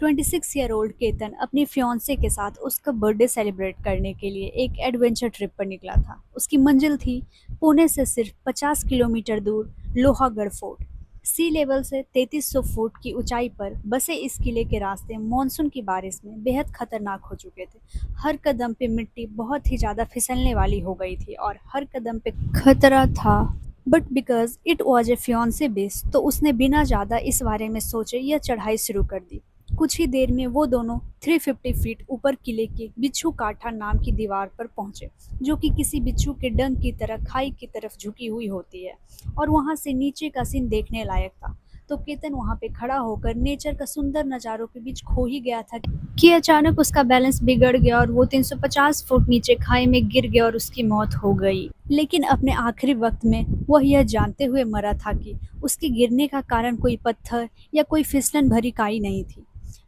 26 year old Ketan अपनी fiance के साथ उसका बर्थडे सेलिब्रेट करने के लिए एक एडवेंचर ट्रिप पर निकला था। उसकी मंजिल थी पुणे से सिर्फ 50 किलोमीटर दूर लोहागढ़ फोर्ट। सी लेवल से 3300 फुट की ऊंचाई पर बसे इस किले के रास्ते मानसून की बारिश में बेहद खतरनाक हो चुके थे। हर कदम पे मिट्टी बहुत ही ज़्यादा फिसलने वाली हो गई थी और हर कदम पे खतरा था। But because it was a fiance base, तो उसने बिना ज़्यादा इस बारे में सोचे यह चढ़ाई शुरू कर दी। कुछ ही देर में वो दोनों 350 फीट ऊपर किले के बिच्छू काठा नाम की दीवार पर पहुंचे, जो कि किसी बिच्छू के डंक की तरह खाई की तरफ झुकी हुई होती है और वहां से नीचे का सीन देखने लायक था। तो केतन वहां पे खड़ा होकर नेचर का सुंदर नज़ारों के बीच खो ही गया था कि अचानक उसका बैलेंस बिगड़ गया और वो 350 फुट नीचे खाई में गिर गया और उसकी मौत हो गई। लेकिन अपने आखिरी वक्त में वह यह जानते हुए मरा था कि उसके गिरने का कारण कोई पत्थर या कोई फिसलन भरी काई नहीं थी,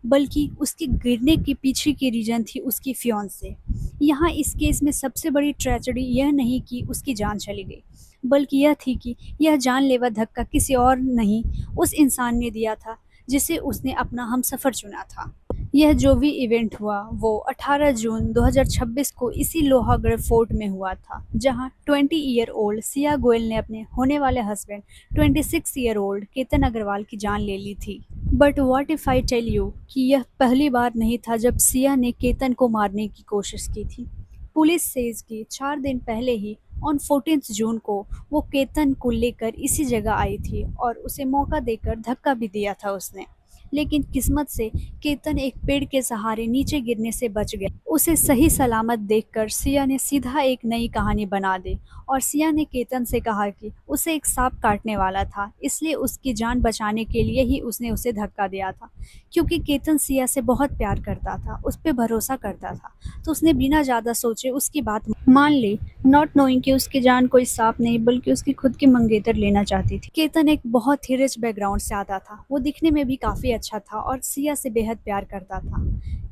बल्कि उसके गिरने के पीछे की रीजन थी उसकी फियांसे। यहाँ इस केस में सबसे बड़ी ट्रेजेडी यह नहीं कि उसकी जान चली गई, बल्कि यह थी कि यह जानलेवा धक्का किसी और नहीं, उस इंसान ने दिया था जिसे उसने अपना हमसफर चुना था। यह जो भी इवेंट हुआ वो 18 जून 2026 को इसी लोहागढ़ फोर्ट में हुआ था, जहां 20 ईयर ओल्ड सिया गोयल ने अपने होने वाले husband 26 year old Ketan Agarwal की जान ले ली थी। But what if I tell you कि यह पहली बार नहीं था जब सिया ने केतन को मारने की कोशिश की थी। पुलिस सेज कि 4 दिन पहले ही ऑन 14 जून को वो केतन को लेकर इसी जगह आई थी और उसे मौका देकर धक्का भी दिया था उसने। लेकिन किस्मत से केतन एक पेड़ के सहारे नीचे गिरने से बच गया। उसे सही सलामत देखकर सिया ने सीधा एक नई कहानी बना दी और सिया ने केतन से कहा कि उसे एक सांप काटने वाला था, इसलिए उसकी जान बचाने के लिए ही उसने उसे धक्का दिया था। क्योंकि केतन सिया से बहुत प्यार करता था, उस पर भरोसा करता था, तो उसने बिना ज़्यादा सोचे उसकी बात मान ली, नॉट नोइंग कि उसकी जान कोई सांप नहीं बल्कि उसकी खुद की मंगेतर लेना चाहती थी। केतन एक बहुत ही रिच बैकग्राउंड से आता था, वो दिखने में भी काफ़ी अच्छा था और सिया से बेहद प्यार करता था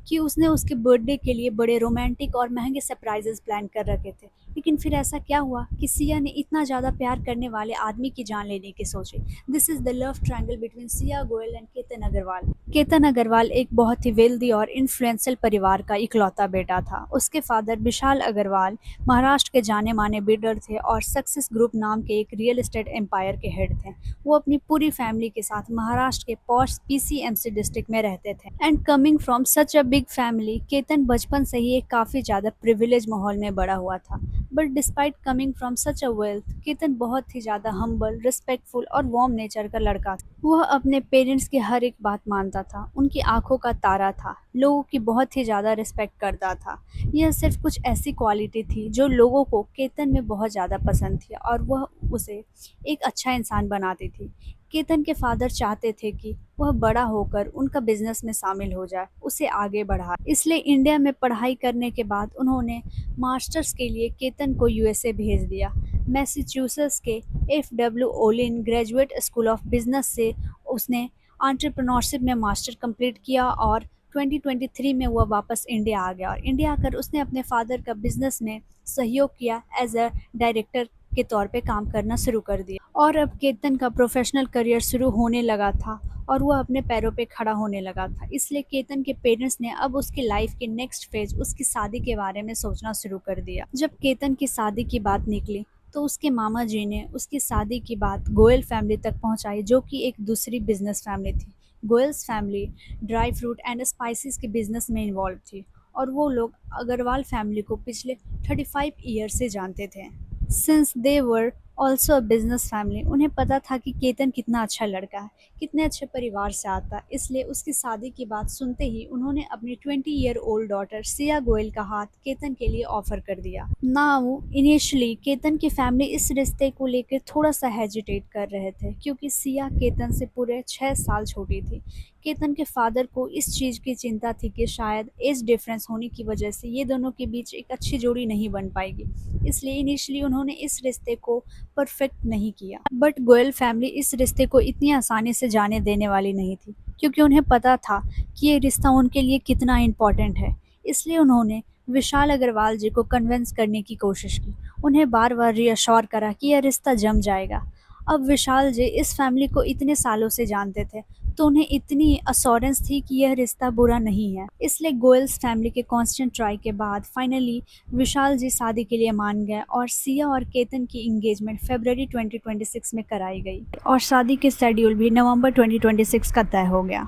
कि उसने उसके बर्थडे के लिए बड़े रोमांटिक और महंगे सरप्राइजेस प्लान कर रखे थे। लेकिन फिर ऐसा क्या हुआ कि सिया ने इतना ज़्यादा प्यार करने वाले आदमी की जान लेने की सोची। This is the love triangle between Siya Goyal and Ketan Agarwal. Ketan Agarwal एक बहुत ही वेल्दी और इन्फ्लुएंशियल परिवार का इकलौता बेटा था। उसके फादर विशाल अग्रवाल महाराष्ट्र के जाने माने बिल्डर थे और सक्सेस ग्रुप नाम के एक रियल एस्टेट एम्पायर के हेड थे। वो अपनी पूरी फैमिली के साथ महाराष्ट्र के पॉश पीसीएमसी डिस्ट्रिक्ट में रहते थे। And coming from such a big family, Ketan बचपन से ही एक काफ़ी ज़्यादा प्रिविलेज माहौल में बड़ा हुआ था। But despite coming from such a wealth, Ketan बहुत ही ज़्यादा हम्बल, रिस्पेक्टफुल और वार्म नेचर का लड़का था। वह अपने पेरेंट्स की हर एक बात मानता था, उनकी आंखों का तारा था, लोगों की बहुत ही ज़्यादा रिस्पेक्ट करता था। यह सिर्फ कुछ ऐसी क्वालिटी थी जो लोगों को केतन में बहुत ज़्यादा पसंद थी और वह उसे एक अच्छा इंसान बनाती थी। केतन के फादर चाहते थे कि वह बड़ा होकर उनका बिजनेस में शामिल हो जाए, उसे आगे बढ़ाए। इसलिए इंडिया में पढ़ाई करने के बाद उन्होंने मास्टर्स के लिए केतन को यूएसए भेज दिया। मैसाचुसेट्स के F.W.. Olin graduate school of business से उसने एंटरप्रेन्योरशिप में मास्टर कंप्लीट किया और 2023 में वह वापस इंडिया आ गया और इंडिया आकर उसने अपने फादर का बिजनेस में सहयोग किया, एज अ डायरेक्टर के तौर पे काम करना शुरू कर दिया। और अब केतन का प्रोफेशनल करियर शुरू होने लगा था और वह अपने पैरों पे खड़ा होने लगा था। इसलिए केतन के पेरेंट्स ने अब उसकी लाइफ के नेक्स्ट फेज, उसकी शादी के बारे में सोचना शुरू कर दिया। जब केतन की शादी की बात निकली तो उसके मामा जी ने उसकी शादी की बात गोयल फैमिली तक पहुंचाई, जो कि एक दूसरी बिजनेस फैमिली थी। Goyals family dry fruit and spices के बिजनेस में इन्वॉल्व थी और वो लोग अग्रवाल फैमिली को पिछले 35 ईयर से जानते थे। Since they were also a business family, उन्हें पता था कि केतन कितना अच्छा लड़का है, कितने अच्छे परिवार से आता है। इसलिए उसकी शादी की बात सुनते ही उन्होंने अपनी 20 year old daughter Siya Goyal का हाथ केतन के लिए ऑफर कर दिया। नाउ इनिशियली केतन की फैमिली इस रिश्ते को लेकर थोड़ा सा हेजिटेट कर रहे थे, क्योंकि सिया केतन से पूरे 6 साल छोटी थी। केतन के फादर को इस चीज़ की चिंता थी कि शायद एज डिफरेंस होने की वजह से ये दोनों के बीच एक अच्छी जोड़ी नहीं बन पाएगी, इसलिए इनिशियली उन्होंने इस रिश्ते को परफेक्ट नहीं किया। बट गोयल फैमिली इस रिश्ते को इतनी आसानी से जाने देने वाली नहीं थी, क्योंकि उन्हें पता था कि ये रिश्ता उनके लिए कितना इम्पोर्टेंट है। इसलिए उन्होंने विशाल अग्रवाल जी को कन्विंस करने की कोशिश की, उन्हें बार बार रीअश्योर करा कि यह रिश्ता जम जाएगा। अब विशाल जी इस फैमिली को इतने सालों से जानते थे, तो उन्हें इतनी अश्योरेंस थी कि यह रिश्ता बुरा नहीं है। इसलिए गोयल्स फैमिली के कांस्टेंट ट्राई के बाद फाइनली विशाल जी शादी के लिए मान गए और सिया और केतन की एंगेजमेंट फरवरी 2026 में कराई गई और शादी के शेड्यूल भी नवंबर 2026 का तय हो गया।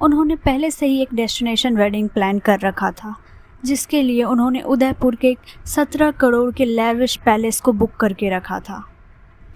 उन्होंने पहले से ही एक डेस्टिनेशन वेडिंग प्लान कर रखा था, जिसके लिए उन्होंने उदयपुर के 17 करोड़ के लेविश पैलेस को बुक करके रखा था।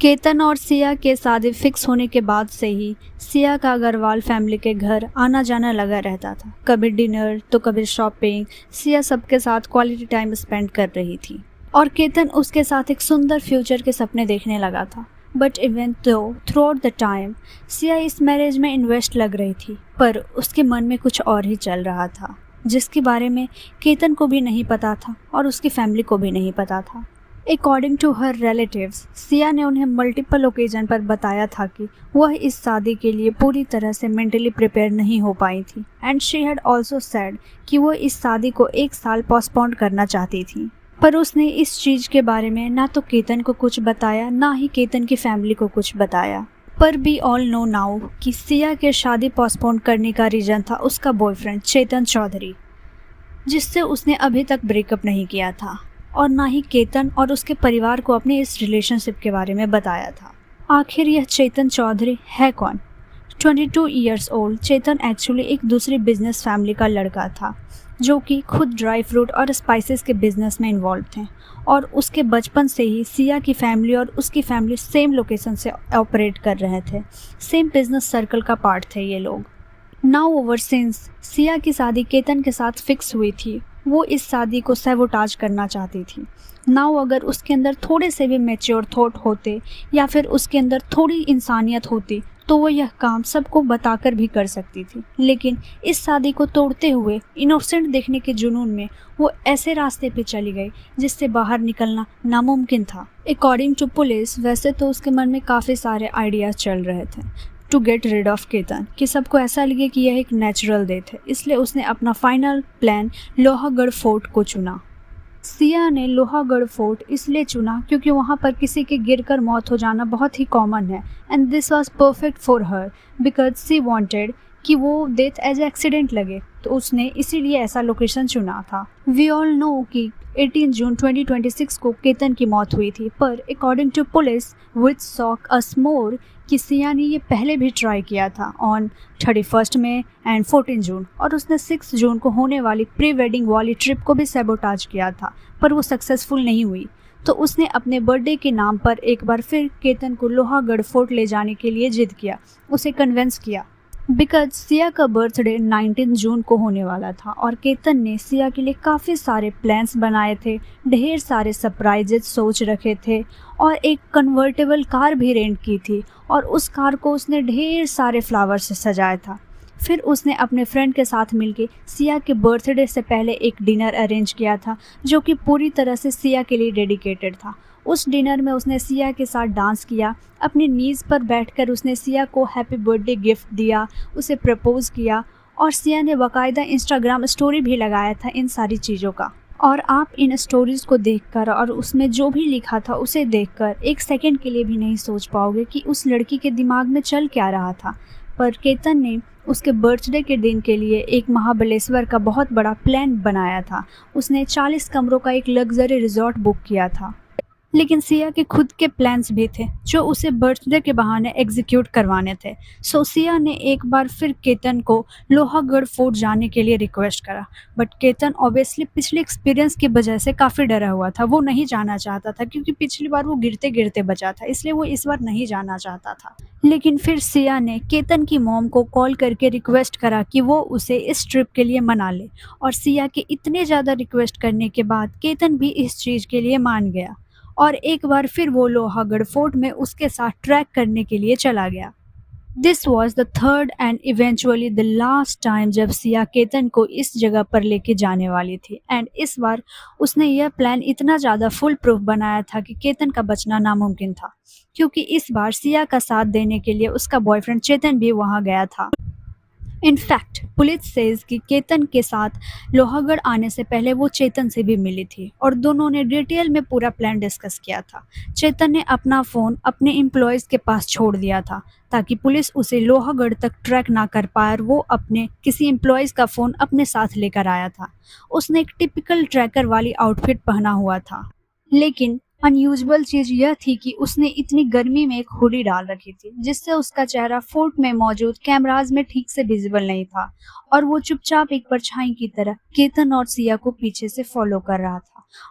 केतन और सिया के शादी फिक्स होने के बाद से ही सिया का अग्रवाल फैमिली के घर आना जाना लगा रहता था। कभी डिनर तो कभी शॉपिंग। सिया सबके साथ क्वालिटी टाइम स्पेंड कर रही थी और केतन उसके साथ एक सुंदर फ्यूचर के सपने देखने लगा था। But even though through out the time Siya इस मैरिज में इन्वेस्ट लग रही थी, पर उसके मन में कुछ और ही चल रहा था, जिसके बारे में केतन को भी नहीं पता था और उसकी फैमिली को भी नहीं पता था। According to her relatives, Siya ने उन्हें मल्टीपल ओकेजन पर बताया था कि वह इस शादी के लिए पूरी तरह से मेंटली प्रिपेयर नहीं हो पाई थी and she had also said कि वह इस शादी को 1 साल पोस्टपोन करना चाहती थी। पर उसने इस चीज़ के बारे में ना तो केतन को कुछ बताया, ना ही केतन की फैमिली को कुछ बताया। पर वी ऑल नो नाउ कि सिया के शादी पोस्टपोन करने का रीज़न था उसका बॉयफ्रेंड चेतन चौधरी, जिससे उसने अभी तक ब्रेकअप नहीं किया था और ना ही केतन और उसके परिवार को अपने इस रिलेशनशिप के बारे में बताया था। आखिर यह चेतन चौधरी है कौन? 22 ईयर्स ओल्ड चेतन एक्चुअली एक दूसरी बिजनेस फैमिली का लड़का था, जो कि खुद ड्राई फ्रूट और स्पाइसेस के बिजनेस में इन्वॉल्व थे और उसके बचपन से ही सिया की फैमिली और उसकी फैमिली सेम लोकेशन से ऑपरेट कर रहे थे। सेम बिजनेस सर्कल का पार्ट थे ये लोग। नाउ ओवर सिंस सिया की शादी केतन के साथ फिक्स हुई थी, वो इस शादी को सैबोटाज करना चाहती थी। नाउ अगर उसके अंदर थोड़े से भी मैच्योर थॉट होते या फिर उसके अंदर थोड़ी इंसानियत होती तो वो यह काम सबको बताकर भी कर सकती थी, लेकिन इस शादी को तोड़ते हुए इनोसेंट देखने के जुनून में वो ऐसे रास्ते पे चली गई जिससे बाहर निकलना नामुमकिन था। अकॉर्डिंग टू पुलिस, वैसे तो उसके मन में काफ़ी सारे आइडियाज़ चल रहे थे to get rid of Ketan, कि सबको ऐसा लगे कि यह एक नेचुरल डेथ है। इसलिए उसने अपना फाइनल प्लान लोहागढ़ फोर्ट को चुना। सिया ने लोहागढ़ फोर्ट इसलिए चुना क्योंकि वहाँ पर किसी के गिरकर मौत हो जाना बहुत ही कॉमन है and this was perfect for her because she wanted कि वो डेथ एज एक्सीडेंट लगे, तो उसने इसीलिए ऐसा लोकेशन चुना था। वी ऑल नो कि 18 जून 2026 को केतन की मौत हुई थी, पर according to police which shock us more कि सिया ने ये पहले भी ट्राई किया था ऑन 31 मई एंड 14 जून, और उसने 6 जून को होने वाली प्री वेडिंग वाली ट्रिप को भी सैबोटाज किया था, पर वो सक्सेसफुल नहीं हुई। तो उसने अपने बर्थडे के नाम पर एक बार फिर केतन को लोहागढ़ फोर्ट ले जाने के लिए जिद किया, उसे कन्विंस किया। बिकॉज सिया का बर्थडे 19 जून को होने वाला था और केतन ने सिया के लिए काफ़ी सारे प्लान्स बनाए थे, ढेर सारे सरप्राइजेज सोच रखे थे और एक कन्वर्टेबल कार भी रेंट की थी और उस कार को उसने ढेर सारे फ्लावर से सजाया था। फिर उसने अपने फ्रेंड के साथ मिलके सिया के बर्थडे से पहले एक डिनर अरेंज किया था जो कि पूरी तरह से सिया के लिए डेडिकेटेड था। उस डिनर में उसने सिया के साथ डांस किया, अपनी नीज़ पर बैठकर उसने सिया को हैप्पी बर्थडे गिफ्ट दिया, उसे प्रपोज किया और सिया ने बाकायदा इंस्टाग्राम स्टोरी भी लगाया था इन सारी चीज़ों का। और आप इन स्टोरीज़ को देखकर और उसमें जो भी लिखा था उसे देखकर एक सेकंड के लिए भी नहीं सोच पाओगे कि उस लड़की के दिमाग में चल क्या रहा था। पर केतन ने उसके बर्थडे के दिन के लिए एक महाबलेश्वर का बहुत बड़ा प्लान बनाया था। उसने 40 कमरों का एक लग्जरी रिजॉर्ट बुक किया था, लेकिन सिया के खुद के प्लान्स भी थे जो उसे बर्थडे के बहाने एग्जीक्यूट करवाने थे। सो सिया ने एक बार फिर केतन को लोहागढ़ फोर्ट जाने के लिए रिक्वेस्ट करा, बट केतन ऑब्वियसली पिछले एक्सपीरियंस की वजह से काफ़ी डरा हुआ था। वो नहीं जाना चाहता था क्योंकि पिछली बार वो गिरते गिरते बचा था, इसलिए वो इस बार नहीं जाना चाहता था। लेकिन फिर सिया ने केतन की मॉम को कॉल करके रिक्वेस्ट करा कि वो उसे इस ट्रिप के लिए मना ले, और सिया के इतने ज़्यादा रिक्वेस्ट करने के बाद केतन भी इस चीज़ के लिए मान गया और एक बार फिर वो लोहागढ़ फोर्ट में उसके साथ ट्रैक करने के लिए चला गया। This was the third and eventually the last time जब सिया केतन को इस जगह पर लेके जाने वाली थी, एंड इस बार उसने यह प्लान इतना ज़्यादा फुल प्रूफ बनाया था कि केतन का बचना नामुमकिन था, क्योंकि इस बार सिया का साथ देने के लिए उसका बॉयफ्रेंड चेतन भी वहाँ गया था। इनफैक्ट पुलिस सेज कि केतन के साथ लोहागढ़ आने से पहले वो चेतन से भी मिली थी और दोनों ने डिटेल में पूरा प्लान डिस्कस किया था। चेतन ने अपना फ़ोन अपने एम्प्लॉयज़ के पास छोड़ दिया था ताकि पुलिस उसे लोहागढ़ तक ट्रैक ना कर पाए और वो अपने किसी एम्प्लॉयज़ का फ़ोन अपने साथ लेकर आया था। उसने एक टिपिकल ट्रैकर वाली आउटफिट पहना हुआ था। लेकिन अनयूजुअल चीज़ यह थी कि उसने इतनी गर्मी में एक हुडी डाल रखी थी, जिससे उसका चेहरा फोर्ट में मौजूद कैमरास में ठीक से विजिबल नहीं था और वो चुपचाप एक परछाई की तरह केतन और सिया को पीछे से फॉलो कर रहा था।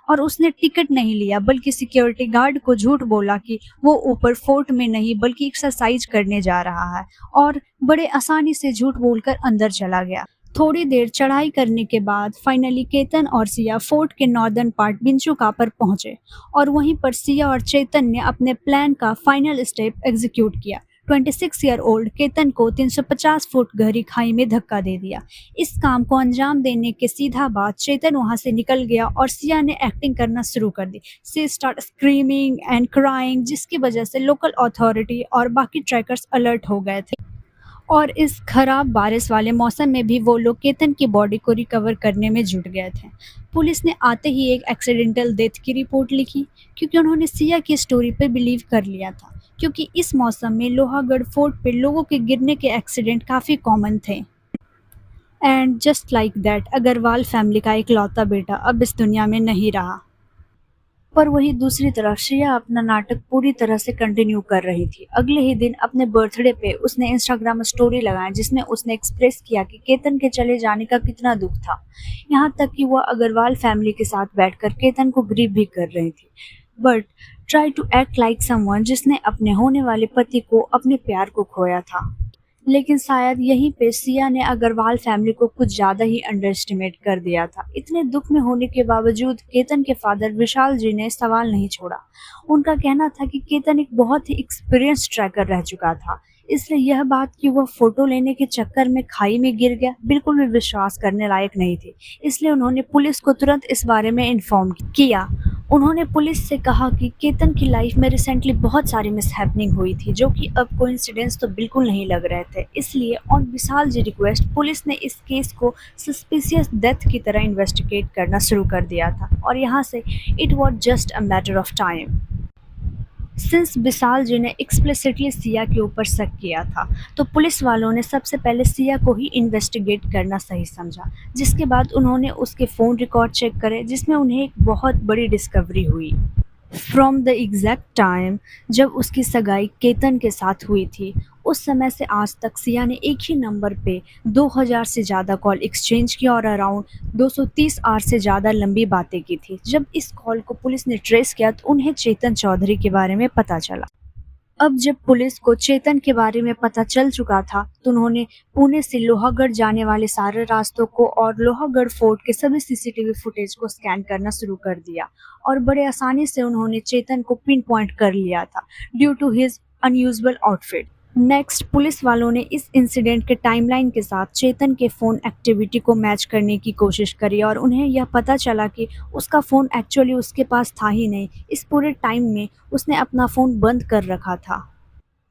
और उसने टिकट नहीं लिया बल्कि सिक्योरिटी गार्ड को झूठ बोला कि वो ऊपर फोर्ट में नहीं बल्कि एक्सरसाइज करने जा रहा है और बड़े आसानी से झूठ बोलकर अंदर चला गया। थोड़ी देर चढ़ाई करने के बाद फाइनली केतन और सिया फोर्ट के नॉर्दर्न पार्ट बिंचुका पर पहुंचे और वहीं पर सिया और चेतन ने अपने प्लान का फाइनल स्टेप एग्जीक्यूट किया। 26 ईयर ओल्ड केतन को 350 फुट गहरी खाई में धक्का दे दिया। इस काम को अंजाम देने के सीधा बाद चेतन वहां से निकल गया और सिया ने एक्टिंग करना शुरू कर दी। She start screaming and crying, जिसकी वजह से लोकल अथॉरिटी और बाकी ट्रैकर्स अलर्ट हो गए थे और इस खराब बारिश वाले मौसम में भी वो लोग केतन की बॉडी को रिकवर करने में जुट गए थे। पुलिस ने आते ही एक एक्सीडेंटल डेथ की रिपोर्ट लिखी क्योंकि उन्होंने सिया की स्टोरी पर बिलीव कर लिया था, क्योंकि इस मौसम में लोहागढ़ फोर्ट पे लोगों के गिरने के एक्सीडेंट काफ़ी कॉमन थे। And just like that Agarwal family का इकलौता बेटा अब इस दुनिया में नहीं रहा। पर वहीं दूसरी तरफ श्रेया अपना नाटक पूरी तरह से कंटिन्यू कर रही थी। अगले ही दिन अपने बर्थडे पे उसने इंस्टाग्राम स्टोरी लगाया जिसमें उसने एक्सप्रेस किया कि केतन के चले जाने का कितना दुख था। यहाँ तक कि वह अग्रवाल फैमिली के साथ बैठकर केतन को ग्रीव भी कर रही थी। But try to act like someone जिसने अपने होने वाले पति को अपने प्यार को खोया था। लेकिन शायद यहीं पे सिया ने अग्रवाल फैमिली को कुछ ज़्यादा ही अंडर एस्टिमेट कर दिया था। इतने दुख में होने के बावजूद केतन के फादर विशाल जी ने सवाल नहीं छोड़ा। उनका कहना था कि केतन एक बहुत ही एक्सपीरियंस ट्रैकर रह चुका था, इसलिए यह बात कि वह फोटो लेने के चक्कर में खाई में गिर गया बिल्कुल भी विश्वास करने लायक नहीं थी। इसलिए उन्होंने पुलिस को तुरंत इस बारे में इन्फॉर्म किया। उन्होंने पुलिस से कहा कि केतन की लाइफ में रिसेंटली बहुत सारी मिसहैपनिंग हुई थी जो कि अब कोइंसिडेंस तो बिल्कुल नहीं लग रहे थे। इसलिए on Vishal ji request police ने इस केस को सस्पिशियस डेथ की तरह इन्वेस्टिगेट करना शुरू कर दिया था और यहाँ से it was just a matter of time. Since Vishal ji ने एक्सप्लिसिटली सिया के ऊपर शक किया था तो पुलिस वालों ने सबसे पहले सिया को ही इन्वेस्टिगेट करना सही समझा, जिसके बाद उन्होंने उसके फ़ोन रिकॉर्ड चेक करे जिसमें उन्हें एक बहुत बड़ी डिस्कवरी हुई। फ्रॉम द एग्जैक्ट टाइम जब उसकी सगाई केतन के साथ हुई थी उस समय से आज तक सिया ने एक ही नंबर पे 2000 से ज़्यादा कॉल एक्सचेंज किया और अराउंड 230 आवर से ज़्यादा लंबी बातें की थी। जब इस कॉल को पुलिस ने ट्रेस किया तो उन्हें चेतन चौधरी के बारे में पता चला। अब जब पुलिस को चेतन के बारे में पता चल चुका था तो उन्होंने पुणे से लोहागढ़ जाने वाले सारे रास्तों को और लोहागढ़ फोर्ट के सभी सीसीटीवी फुटेज को स्कैन करना शुरू कर दिया और बड़े आसानी से उन्होंने चेतन को पिन पॉइंट कर लिया था due to his unusual outfit. Next police वालों ने इस इंसिडेंट के टाइमलाइन के साथ चेतन के फ़ोन एक्टिविटी को मैच करने की कोशिश करी और उन्हें यह पता चला कि उसका फ़ोन एक्चुअली उसके पास था ही नहीं। इस पूरे टाइम में उसने अपना फ़ोन बंद कर रखा था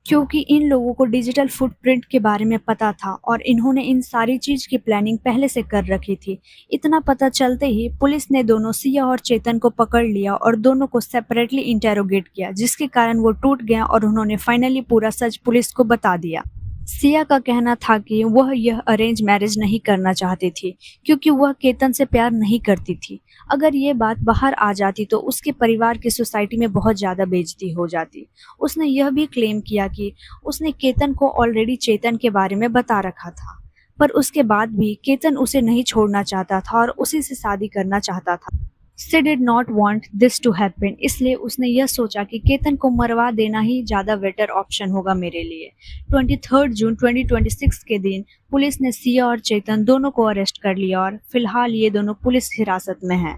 क्योंकि इन लोगों को डिजिटल फुटप्रिंट के बारे में पता था और इन्होंने इन सारी चीज़ की प्लानिंग पहले से कर रखी थी। इतना पता चलते ही पुलिस ने दोनों सिया और चेतन को पकड़ लिया और दोनों को सेपरेटली इंटेरोगेट किया, जिसके कारण वो टूट गया और उन्होंने फाइनली पूरा सच पुलिस को बता दिया। सिया का कहना था कि वह यह अरेंज मैरिज नहीं करना चाहती थी क्योंकि वह केतन से प्यार नहीं करती थी। अगर ये बात बाहर आ जाती तो उसके परिवार की सोसाइटी में बहुत ज़्यादा बेइज्जती हो जाती। उसने यह भी क्लेम किया कि उसने केतन को ऑलरेडी चेतन के बारे में बता रखा था, पर उसके बाद भी केतन उसे नहीं छोड़ना चाहता था और उसी से शादी करना चाहता था। She did not want this to happen, इसलिए उसने यह सोचा कि केतन को मरवा देना ही ज़्यादा बेटर ऑप्शन होगा मेरे लिए। 23 जून 2026 के दिन पुलिस ने सिया और चेतन दोनों को अरेस्ट कर लिया और फिलहाल ये दोनों पुलिस हिरासत में हैं।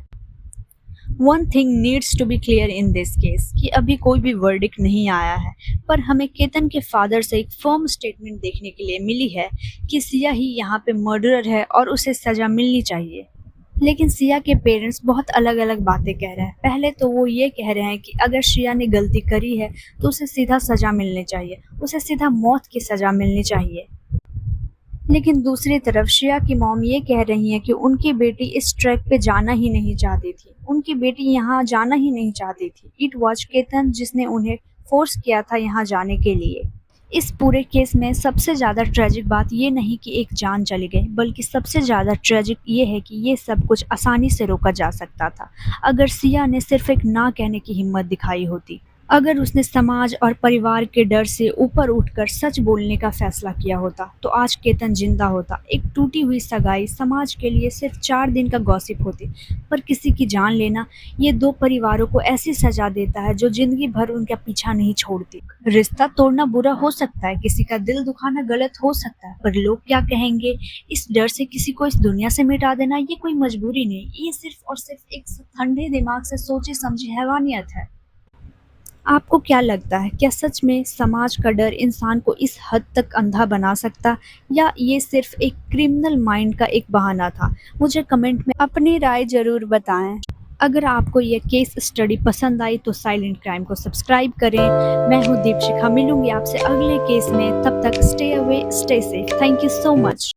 One thing needs to be clear in this case कि अभी कोई भी वर्डिक्ट नहीं आया है, पर हमें केतन के फादर से एक फर्म स्टेटमेंट देखने के लिए मिली है कि सिया ही यहाँ पे मर्डरर है और उसे सज़ा मिलनी चाहिए। लेकिन सिया के पेरेंट्स बहुत अलग अलग बातें कह रहे हैं। पहले तो वो ये कह रहे हैं कि अगर सिया ने गलती करी है तो उसे सीधा सज़ा मिलनी चाहिए, उसे सीधा मौत की सज़ा मिलनी चाहिए। लेकिन दूसरी तरफ सिया की मॉम ये कह रही हैं कि उनकी बेटी इस ट्रैक पे जाना ही नहीं चाहती थी, उनकी बेटी यहाँ जाना ही नहीं चाहती थी। इट वॉज केतन जिसने उन्हें फोर्स किया था यहाँ जाने के लिए। इस पूरे केस में सबसे ज़्यादा ट्रेजिक बात ये नहीं कि एक जान चली गई, बल्कि सबसे ज़्यादा ट्रेजिक ये है कि ये सब कुछ आसानी से रोका जा सकता था, अगर सिया ने सिर्फ एक ना कहने की हिम्मत दिखाई होती। अगर उसने समाज और परिवार के डर से ऊपर उठकर सच बोलने का फैसला किया होता, तो आज केतन जिंदा होता। एक टूटी हुई सगाई समाज के लिए सिर्फ 4 दिन का गॉसिप होती, पर किसी की जान लेना, ये दो परिवारों को ऐसी सजा देता है जो जिंदगी भर उनका पीछा नहीं छोड़ती। रिश्ता तोड़ना बुरा हो सकता है, किसी का दिल दुखाना गलत हो सकता है, पर लोग क्या कहेंगे, इस डर से किसी को इस दुनिया से मिटा देना, ये कोई मजबूरी नहीं, ये सिर्फ और सिर्फ एक ठंडे दिमाग से सोची समझी हैवानियत है। आपको क्या लगता है, क्या सच में समाज का डर इंसान को इस हद तक अंधा बना सकता, या ये सिर्फ एक क्रिमिनल माइंड का एक बहाना था? मुझे कमेंट में अपनी राय ज़रूर बताएं। अगर आपको ये केस स्टडी पसंद आई तो साइलेंट क्राइम को सब्सक्राइब करें। मैं हूँ दीपशिखा, मिलूंगी आपसे अगले केस में, तब तक stay away, stay safe. Thank you so much.